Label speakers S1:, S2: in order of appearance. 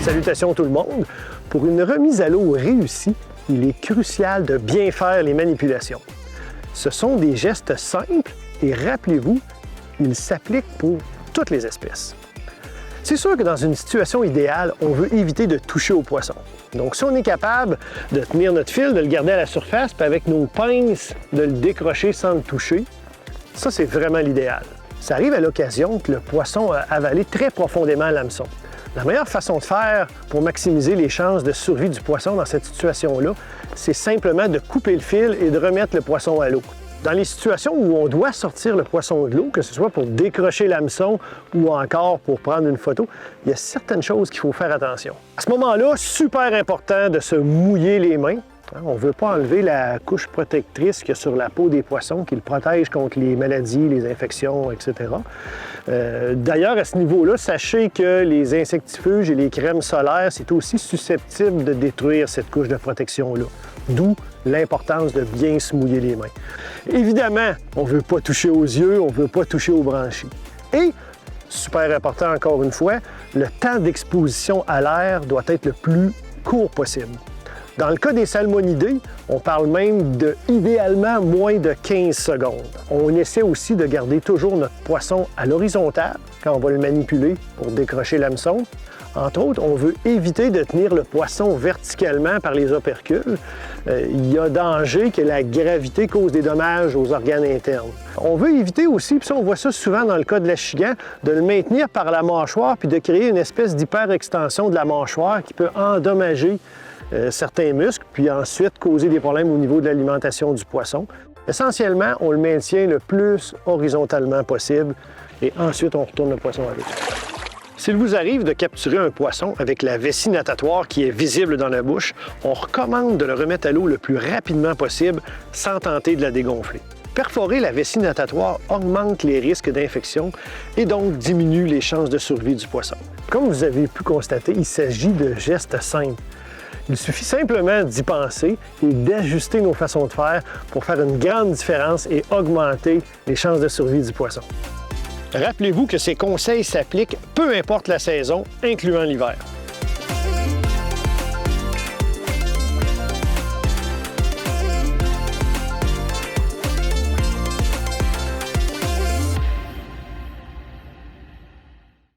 S1: Salutations tout le monde! Pour une remise à l'eau réussie, il est crucial de bien faire les manipulations. Ce sont des gestes simples et rappelez-vous, ils s'appliquent pour toutes les espèces. C'est sûr que dans une situation idéale, on veut éviter de toucher au poisson. Donc si on est capable de tenir notre fil, de le garder à la surface, puis avec nos pinces, de le décrocher sans le toucher, ça c'est vraiment l'idéal. Ça arrive à l'occasion que le poisson a avalé très profondément l'hameçon. La meilleure façon de faire pour maximiser les chances de survie du poisson dans cette situation-là, c'est simplement de couper le fil et de remettre le poisson à l'eau. Dans les situations où on doit sortir le poisson de l'eau, que ce soit pour décrocher l'hameçon ou encore pour prendre une photo, il y a certaines choses qu'il faut faire attention. À ce moment-là, super important de se mouiller les mains. On ne veut pas enlever la couche protectrice qu'il y a sur la peau des poissons qui le protège contre les maladies, les infections, etc. D'ailleurs, à ce niveau-là, sachez que les insectifuges et les crèmes solaires, c'est aussi susceptible de détruire cette couche de protection-là. D'où l'importance de bien se mouiller les mains. Évidemment, on ne veut pas toucher aux yeux, on ne veut pas toucher aux branchies. Et, super important encore une fois, le temps d'exposition à l'air doit être le plus court possible. Dans le cas des salmonidés, on parle même de, idéalement, moins de 15 secondes. On essaie aussi de garder toujours notre poisson à l'horizontale quand on va le manipuler pour décrocher l'hameçon. Entre autres, on veut éviter de tenir le poisson verticalement par les opercules. Il y a danger que la gravité cause des dommages aux organes internes. On veut éviter aussi, puis ça on voit ça souvent dans le cas de l'achigan, de le maintenir par la mâchoire puis de créer une espèce d'hyperextension de la mâchoire qui peut endommager certains muscles, puis ensuite causer des problèmes au niveau de l'alimentation du poisson. Essentiellement, on le maintient le plus horizontalement possible et ensuite on retourne le poisson à l'eau. S'il vous arrive de capturer un poisson avec la vessie natatoire qui est visible dans la bouche, on recommande de le remettre à l'eau le plus rapidement possible sans tenter de la dégonfler. Perforer la vessie natatoire augmente les risques d'infection et donc diminue les chances de survie du poisson. Comme vous avez pu constater, il s'agit de gestes simples. Il suffit simplement d'y penser et d'ajuster nos façons de faire pour faire une grande différence et augmenter les chances de survie du poisson. Rappelez-vous que ces conseils s'appliquent peu importe la saison, incluant l'hiver.